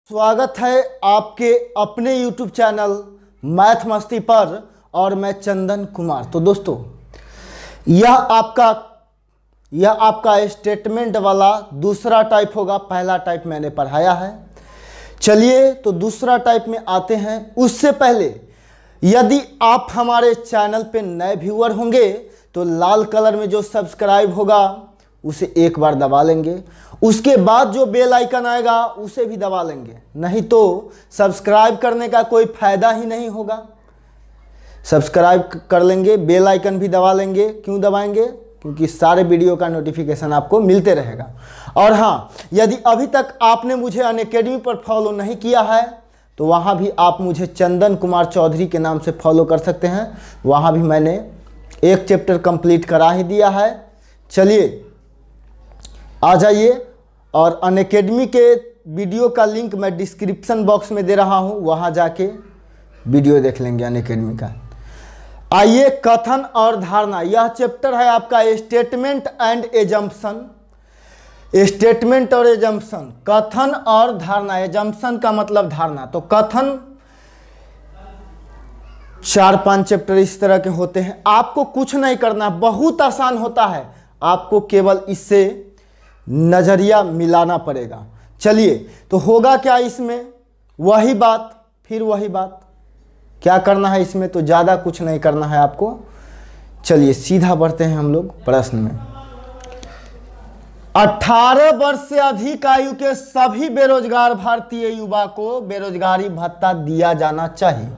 स्वागत है आपके अपने YouTube चैनल मैथ मस्ती पर और मैं चंदन कुमार। तो दोस्तों यह आपका स्टेटमेंट वाला दूसरा टाइप होगा। पहला टाइप मैंने पढ़ाया है। चलिए तो दूसरा टाइप में आते हैं। उससे पहले यदि आप हमारे चैनल पे नए व्यूअर होंगे तो लाल कलर में जो सब्सक्राइब होगा उसे एक बार दबा लेंगे, उसके बाद जो बेल आइकन आएगा उसे भी दबा लेंगे, नहीं तो सब्सक्राइब करने का कोई फायदा ही नहीं होगा। सब्सक्राइब कर लेंगे, बेल आइकन भी दबा लेंगे। क्यों दबाएंगे? क्योंकि सारे वीडियो का नोटिफिकेशन आपको मिलते रहेगा। और हाँ, यदि अभी तक आपने मुझे अनअकैडमी पर फॉलो नहीं किया है तो वहाँ भी आप मुझे चंदन कुमार चौधरी के नाम से फॉलो कर सकते हैं। वहाँ भी मैंने एक चैप्टर कंप्लीट करा ही दिया है। चलिए आ जाइए, और अनअकैडमी के वीडियो का लिंक मैं डिस्क्रिप्शन बॉक्स में दे रहा हूँ, वहाँ जाके वीडियो देख लेंगे अनअकैडमी का। आइए, कथन और धारणा, यह चैप्टर है आपका स्टेटमेंट एंड एजम्पशन। स्टेटमेंट और एजम्पशन, कथन और धारणा। एजम्पशन का मतलब धारणा। तो कथन 4-5 चैप्टर इस तरह के होते हैं। आपको कुछ नहीं करना, बहुत आसान होता है। आपको केवल इससे नजरिया मिलाना पड़ेगा। चलिए तो होगा क्या इसमें? वही बात, फिर वही बात। क्या करना है इसमें? तो ज़्यादा कुछ नहीं करना है आपको। चलिए सीधा बढ़ते हैं हम लोग प्रश्न में। 18 वर्ष से अधिक आयु के सभी बेरोजगार भारतीय युवा को बेरोजगारी भत्ता दिया जाना चाहिए।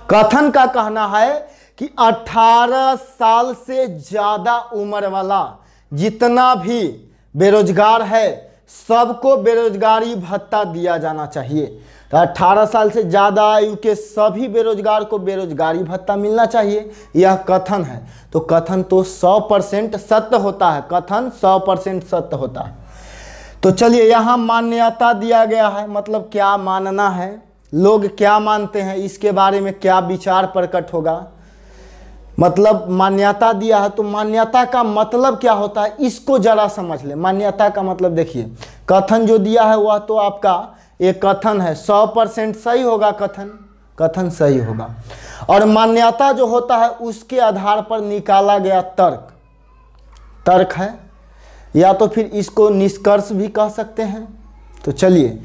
कथन का कहना है कि 18 साल से ज़्यादा उम्र वाला जितना भी बेरोजगार है सबको बेरोजगारी भत्ता दिया जाना चाहिए। तो 18 साल से ज़्यादा आयु के सभी बेरोजगार को बेरोजगारी भत्ता मिलना चाहिए, यह कथन है। तो कथन तो 100% सत्य होता है। कथन 100% सत्य होता है। तो चलिए यहाँ मान्यता दिया गया है, मतलब क्या मानना है, लोग क्या मानते हैं, इसके बारे में क्या विचार प्रकट होगा। मतलब मान्यता दिया है, तो मान्यता का मतलब क्या होता है इसको जरा समझ ले। मान्यता का मतलब देखिए, कथन जो दिया है वह तो आपका एक कथन है, 100% सही होगा। कथन सही होगा। और मान्यता जो होता है उसके आधार पर निकाला गया तर्क है, या तो फिर इसको निष्कर्ष भी कह सकते हैं। तो चलिए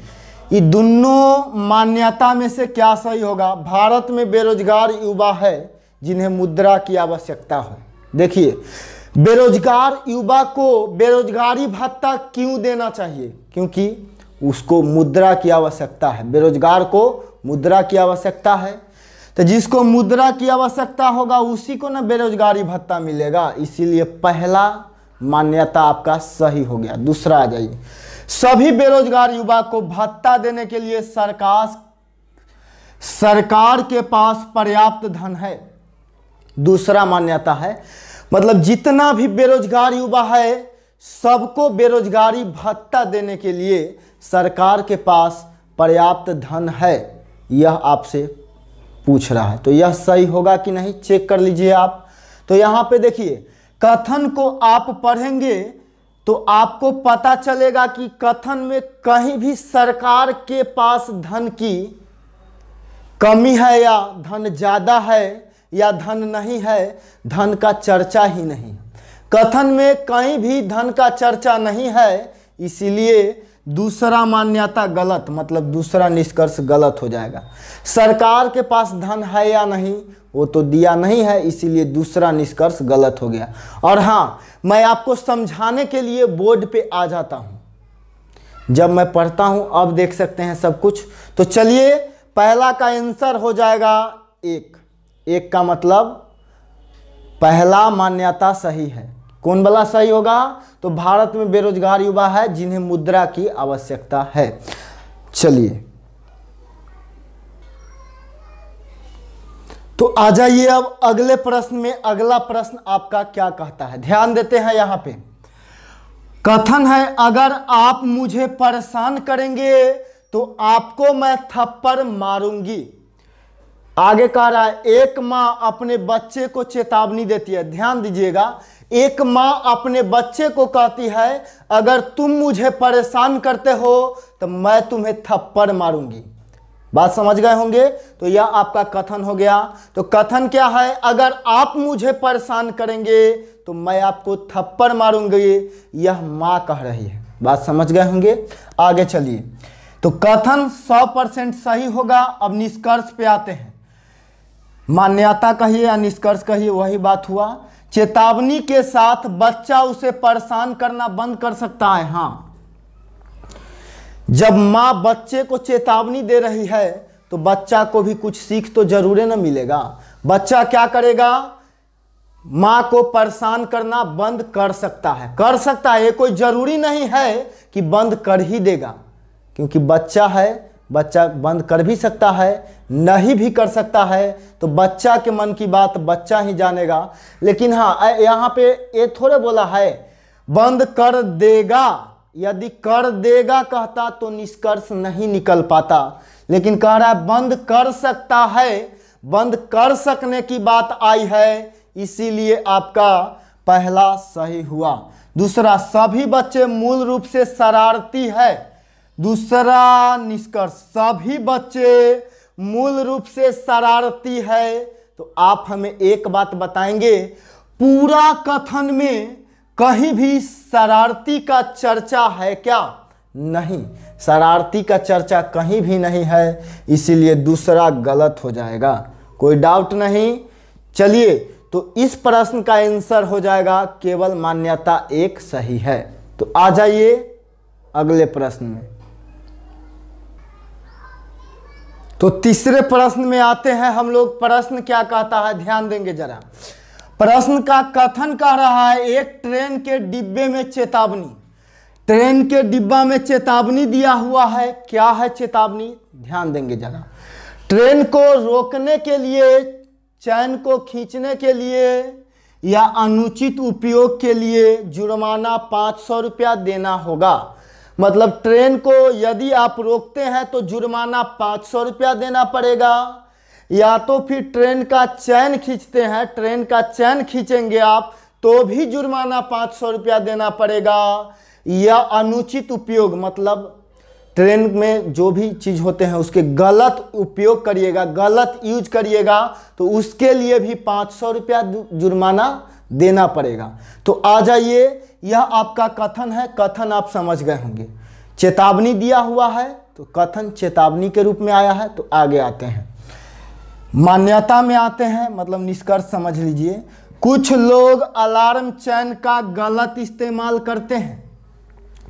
ये दोनों मान्यता में से क्या सही होगा? भारत में बेरोजगार युवा है जिन्हें मुद्रा की आवश्यकता है। देखिए, बेरोजगार युवा को बेरोजगारी भत्ता क्यों देना चाहिए? क्योंकि उसको मुद्रा की आवश्यकता है। बेरोजगार को मुद्रा की आवश्यकता है, तो जिसको मुद्रा की आवश्यकता होगा उसी को ना बेरोजगारी भत्ता मिलेगा। इसीलिए पहला मान्यता आपका सही हो गया। दूसरा आ जाइए, सभी बेरोजगार युवा को भत्ता देने के लिए सरकार के पास पर्याप्त धन है। दूसरा मान्यता है, मतलब जितना भी बेरोजगार युवा है सबको बेरोजगारी भत्ता देने के लिए सरकार के पास पर्याप्त धन है, यह आपसे पूछ रहा है। तो यह सही होगा कि नहीं, चेक कर लीजिए आप। तो यहाँ पे देखिए, कथन को आप पढ़ेंगे तो आपको पता चलेगा कि कथन में कहीं भी सरकार के पास धन की कमी है या धन ज़्यादा है या धन नहीं है, धन का चर्चा ही नहीं। कथन में कहीं भी धन का चर्चा नहीं है, इसीलिए दूसरा मान्यता गलत, मतलब दूसरा निष्कर्ष गलत हो जाएगा। सरकार के पास धन है या नहीं वो तो दिया नहीं है, इसीलिए दूसरा निष्कर्ष गलत हो गया। और हाँ, मैं आपको समझाने के लिए बोर्ड पे आ जाता हूँ, जब मैं पढ़ता हूँ। अब देख सकते हैं सब कुछ। तो चलिए, पहला का आंसर हो जाएगा एक का मतलब पहला मान्यता सही है। कौन वाला सही होगा? तो भारत में बेरोजगार युवा है जिन्हें मुद्रा की आवश्यकता है। चलिए तो आ जाइए अब अगले प्रश्न में। अगला प्रश्न आपका क्या कहता है, ध्यान देते हैं यहाँ पे। कथन है, अगर आप मुझे परेशान करेंगे तो आपको मैं थप्पड़ मारूंगी। आगे कह रहा है, एक माँ अपने बच्चे को चेतावनी देती है। ध्यान दीजिएगा, एक माँ अपने बच्चे को कहती है, अगर तुम मुझे परेशान करते हो तो मैं तुम्हें थप्पड़ मारूंगी। बात समझ गए होंगे। तो यह आपका कथन हो गया। तो कथन क्या है, अगर आप मुझे परेशान करेंगे तो मैं आपको थप्पड़ मारूंगी, यह माँ कह रही है। बात समझ गए होंगे। आगे चलिए। तो कथन 100% सही होगा। अब निष्कर्ष पे आते हैं। मान्यता कहिए या निष्कर्ष कहिए, वही बात हुआ। चेतावनी के साथ बच्चा उसे परेशान करना बंद कर सकता है। हाँ, जब माँ बच्चे को चेतावनी दे रही है तो बच्चा को भी कुछ सीख तो जरूर न मिलेगा। बच्चा क्या करेगा, माँ को परेशान करना बंद कर सकता है। ये कोई जरूरी नहीं है कि बंद कर ही देगा, क्योंकि बच्चा है, बच्चा बंद कर भी सकता है, नहीं भी कर सकता है। तो बच्चा के मन की बात बच्चा ही जानेगा। लेकिन हाँ, यहाँ पे ये थोड़े बोला है बंद कर देगा। यदि कर देगा कहता तो निष्कर्ष नहीं निकल पाता, लेकिन कह रहा है बंद कर सकता है। बंद कर सकने की बात आई है, इसीलिए आपका पहला सही हुआ। दूसरा, सभी बच्चे मूल रूप से शरारती है। दूसरा निष्कर्ष, सभी बच्चे मूल रूप से शरारती है। तो आप हमें एक बात बताएंगे, पूरा कथन में कहीं भी शरारती का चर्चा है क्या? नहीं, शरारती का चर्चा कहीं भी नहीं है, इसीलिए दूसरा गलत हो जाएगा। कोई डाउट नहीं। चलिए, तो इस प्रश्न का आंसर हो जाएगा केवल मान्यता एक सही है। तो आ जाइए अगले प्रश्न में। तो तीसरे प्रश्न में आते हैं हम लोग। प्रश्न क्या कहता है, ध्यान देंगे जरा। प्रश्न का कथन कह रहा है, एक ट्रेन के डिब्बे में चेतावनी। ट्रेन के डिब्बा में चेतावनी दिया हुआ है। क्या है चेतावनी, ध्यान देंगे जरा। ट्रेन को रोकने के लिए, चैन को खींचने के लिए या अनुचित उपयोग के लिए जुर्माना 500 रुपया देना होगा। मतलब ट्रेन को यदि आप रोकते हैं तो जुर्माना 500 रुपया देना पड़ेगा, या तो फिर ट्रेन का चैन खींचते हैं, ट्रेन का चैन खींचेंगे आप तो भी जुर्माना 500 रुपया देना पड़ेगा, या अनुचित उपयोग मतलब ट्रेन में जो भी चीज़ होते हैं उसके गलत उपयोग करिएगा, गलत यूज करिएगा तो उसके लिए भी 500 रुपया जुर्माना देना पड़ेगा। तो आ जाइए, यह आपका कथन है। कथन आप समझ गए होंगे। चेतावनी दिया हुआ है तो कथन चेतावनी के रूप में आया है। तो आगे आते हैं, मान्यता में आते हैं, मतलब निष्कर्ष समझ लीजिए। कुछ लोग अलार्म चैन का गलत इस्तेमाल करते हैं।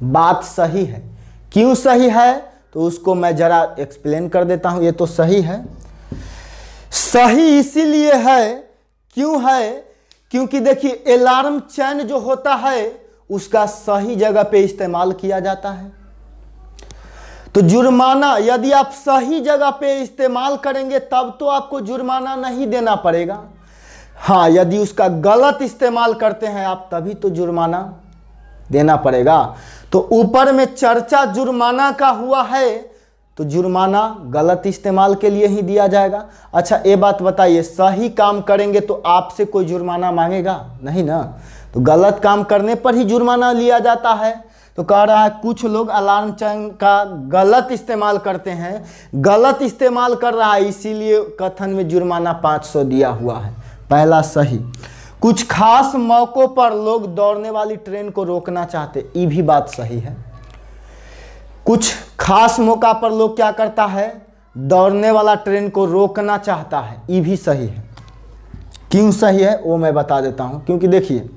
बात सही है। क्यों सही है तो उसको मैं जरा एक्सप्लेन कर देता हूं। ये तो सही है। सही इसीलिए है, क्यों है, क्योंकि देखिए अलार्म चैन जो होता है उसका सही जगह पे इस्तेमाल किया जाता है। तो जुर्माना यदि आप सही जगह पे इस्तेमाल करेंगे तब तो आपको जुर्माना नहीं देना पड़ेगा। हाँ, यदि उसका गलत इस्तेमाल करते हैं आप तभी तो जुर्माना देना पड़ेगा। तो ऊपर में चर्चा जुर्माना का हुआ है तो जुर्माना गलत इस्तेमाल के लिए ही दिया जाएगा। अच्छा, ये बात बताइए, सही काम करेंगे तो आपसे कोई जुर्माना मांगेगा नहीं ना, तो गलत काम करने पर ही जुर्माना लिया जाता है। तो कह रहा है कुछ लोग अलार्म चैन का गलत इस्तेमाल करते हैं, गलत इस्तेमाल कर रहा है, इसीलिए कथन में जुर्माना 500 दिया हुआ है। पहला सही। कुछ खास मौकों पर लोग दौड़ने वाली ट्रेन को रोकना चाहते, ये भी बात सही है। कुछ खास मौका पर लोग क्या करता है, दौड़ने वाला ट्रेन को रोकना चाहता है, ये भी सही है। क्यों सही है वो मैं बता देता हूं। क्योंकि देखिए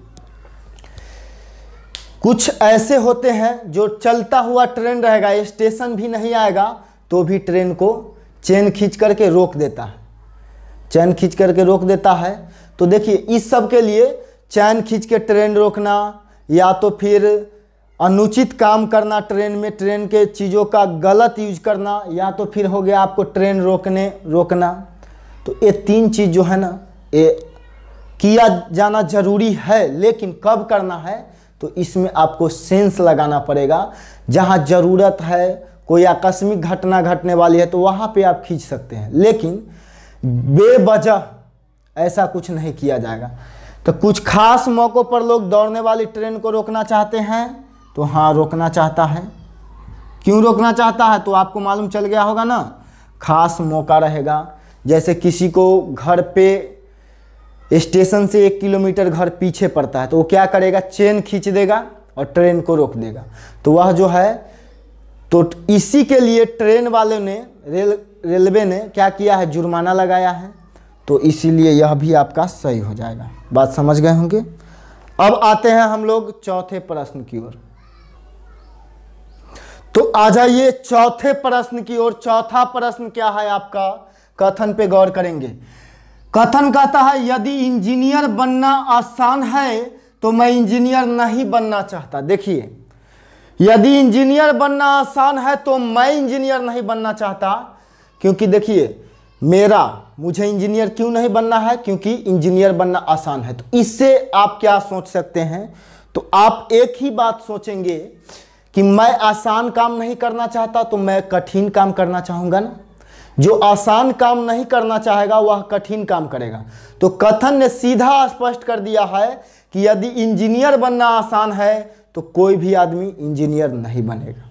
कुछ ऐसे होते हैं जो चलता हुआ ट्रेन रहेगा, स्टेशन भी नहीं आएगा तो भी ट्रेन को चेन खींच करके रोक देता है, चैन खींच करके रोक देता है। तो देखिए इस सब के लिए चैन खींच के ट्रेन रोकना या तो फिर अनुचित काम करना ट्रेन में, ट्रेन के चीज़ों का गलत यूज करना, या तो फिर हो गया आपको ट्रेन रोकना। तो ये तीन चीज़ जो है ना ये किया जाना जरूरी है, लेकिन कब करना है तो इसमें आपको सेंस लगाना पड़ेगा। जहाँ ज़रूरत है, कोई आकस्मिक घटना घटने वाली है तो वहाँ पे आप खींच सकते हैं, लेकिन बेवजह ऐसा कुछ नहीं किया जाएगा। तो कुछ खास मौक़ों पर लोग दौड़ने वाली ट्रेन को रोकना चाहते हैं, तो हाँ रोकना चाहता है। क्यों रोकना चाहता है तो आपको मालूम चल गया होगा ना, खास मौका रहेगा। जैसे किसी को घर पे स्टेशन से 1 किलोमीटर घर पीछे पड़ता है, तो वो क्या करेगा, चेन खींच देगा और ट्रेन को रोक देगा। तो वह जो है, तो इसी के लिए ट्रेन वाले ने रेलवे ने क्या किया है, जुर्माना लगाया है। तो इसीलिए यह भी आपका सही हो जाएगा। बात समझ गए होंगे। अब आते हैं हम लोग चौथे प्रश्न की ओर। तो आ जाइए चौथे प्रश्न की ओर। चौथा प्रश्न क्या है आपका, कथन पे गौर करेंगे। कथन कहता है यदि इंजीनियर बनना आसान है तो मैं इंजीनियर नहीं बनना चाहता। देखिए, यदि इंजीनियर बनना आसान है तो मैं इंजीनियर नहीं बनना चाहता, क्योंकि देखिए मुझे इंजीनियर क्यों नहीं बनना है, क्योंकि इंजीनियर बनना आसान है। तो इससे आप क्या सोच सकते हैं, तो आप एक ही बात सोचेंगे कि मैं आसान काम नहीं करना चाहता तो मैं कठिन काम करना चाहूँगा ना। जो आसान काम नहीं करना चाहेगा वह कठिन काम करेगा। तो कथन ने सीधा स्पष्ट कर दिया है कि यदि इंजीनियर बनना आसान है तो कोई भी आदमी इंजीनियर नहीं बनेगा।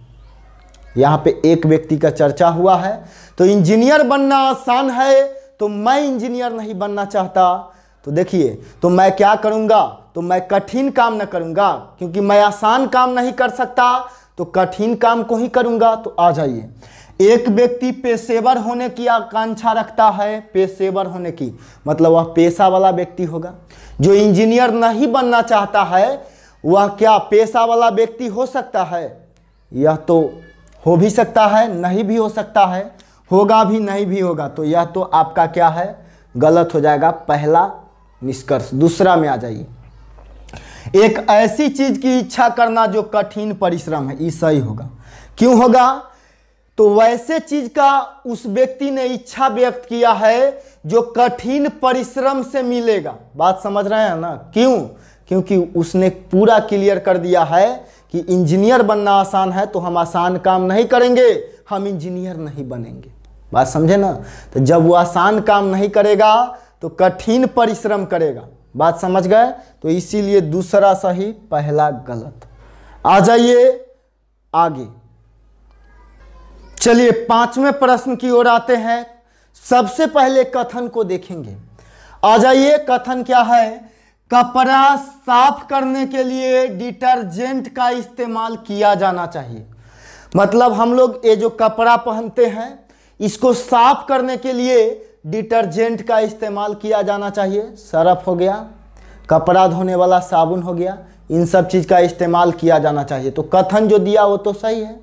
यहाँ पे एक व्यक्ति का चर्चा हुआ है, तो इंजीनियर बनना आसान है तो मैं इंजीनियर नहीं बनना चाहता। तो देखिए, तो मैं क्या करूँगा, तो मैं कठिन काम न करूँगा, क्योंकि मैं आसान काम नहीं कर सकता तो कठिन काम को ही करूँगा। तो आ जाइए, एक व्यक्ति पेशेवर होने की आकांक्षा रखता है, पेशेवर होने की मतलब वह पेशा वाला व्यक्ति होगा। जो इंजीनियर नहीं बनना चाहता है वह क्या पेशा वाला व्यक्ति हो सकता है? यह तो हो भी सकता है, नहीं भी हो सकता है, होगा भी नहीं भी होगा। तो यह तो आपका क्या है, गलत हो जाएगा पहला निष्कर्ष। दूसरा में आ जाइए, एक ऐसी चीज की इच्छा करना जो कठिन परिश्रम है, ये सही होगा। क्यों होगा, तो वैसे चीज का उस व्यक्ति ने इच्छा व्यक्त किया है जो कठिन परिश्रम से मिलेगा। बात समझ रहे हैं ना। क्यों, क्योंकि उसने पूरा क्लियर कर दिया है कि इंजीनियर बनना आसान है तो हम आसान काम नहीं करेंगे, हम इंजीनियर नहीं बनेंगे। बात समझे ना। तो जब वो आसान काम नहीं करेगा तो कठिन परिश्रम करेगा। बात समझ गए। तो इसीलिए दूसरा सही, पहला गलत। आ जाइए आगे, चलिए पांचवें प्रश्न की ओर आते हैं। सबसे पहले कथन को देखेंगे। आ जाइए, कथन क्या है, कपड़ा साफ करने के लिए डिटर्जेंट का इस्तेमाल किया जाना चाहिए। मतलब हम लोग ये जो कपड़ा पहनते हैं इसको साफ करने के लिए डिटर्जेंट का इस्तेमाल किया जाना चाहिए। सर्फ हो गया, कपड़ा धोने वाला साबुन हो गया, इन सब चीज़ का इस्तेमाल किया जाना चाहिए। तो कथन जो दिया वो तो सही है।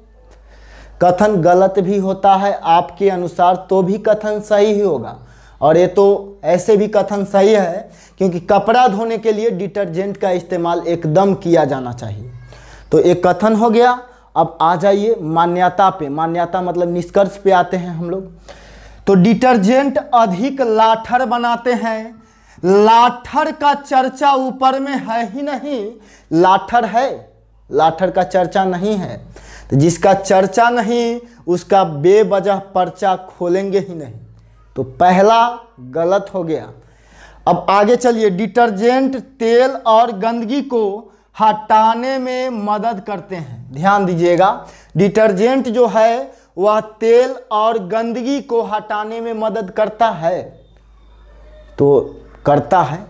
कथन गलत भी होता है आपके अनुसार तो भी कथन सही ही होगा, और ये तो ऐसे भी कथन सही है क्योंकि कपड़ा धोने के लिए डिटर्जेंट का इस्तेमाल एकदम किया जाना चाहिए। तो एक कथन हो गया। अब आ जाइए मान्यता पे। मान्यता मतलब निष्कर्ष पे आते हैं हम लोग। तो डिटर्जेंट अधिक लाठर बनाते हैं। लाठर का चर्चा ऊपर में है ही नहीं। लाठर है, लाठर का चर्चा नहीं है। तो जिसका चर्चा नहीं उसका बेवजह पर्चा खोलेंगे ही नहीं। तो पहला गलत हो गया। अब आगे चलिए, डिटर्जेंट तेल और गंदगी को हटाने में मदद करते हैं। ध्यान दीजिएगा, डिटर्जेंट जो है वह तेल और गंदगी को हटाने में मदद करता है। तो करता है,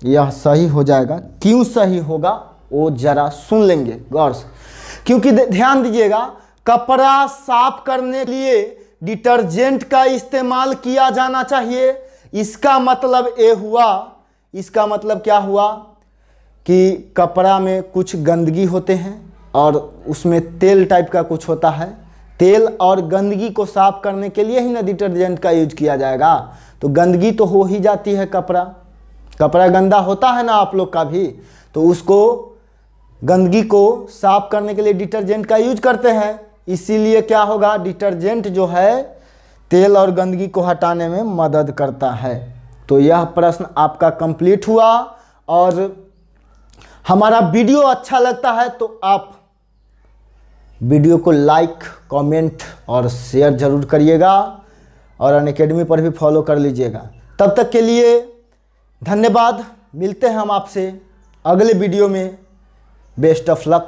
यह सही हो जाएगा। क्यों सही होगा वो जरा सुन लेंगे गौर से, क्योंकि ध्यान दीजिएगा, कपड़ा साफ करने के लिए डिटर्जेंट का इस्तेमाल किया जाना चाहिए। इसका मतलब ये हुआ, इसका मतलब क्या हुआ कि कपड़ा में कुछ गंदगी होते हैं और उसमें तेल टाइप का कुछ होता है। तेल और गंदगी को साफ करने के लिए ही ना डिटर्जेंट का यूज किया जाएगा। तो गंदगी तो हो ही जाती है, कपड़ा गंदा होता है ना आप लोग का भी, तो उसको गंदगी को साफ करने के लिए डिटर्जेंट का यूज करते हैं। इसीलिए क्या होगा, डिटर्जेंट जो है तेल और गंदगी को हटाने में मदद करता है। तो यह प्रश्न आपका कंप्लीट हुआ। और हमारा वीडियो अच्छा लगता है तो आप वीडियो को लाइक, कमेंट और शेयर जरूर करिएगा, और अनअकैडमी पर भी फॉलो कर लीजिएगा। तब तक के लिए धन्यवाद। मिलते हैं हम आपसे अगले वीडियो में। Best of luck.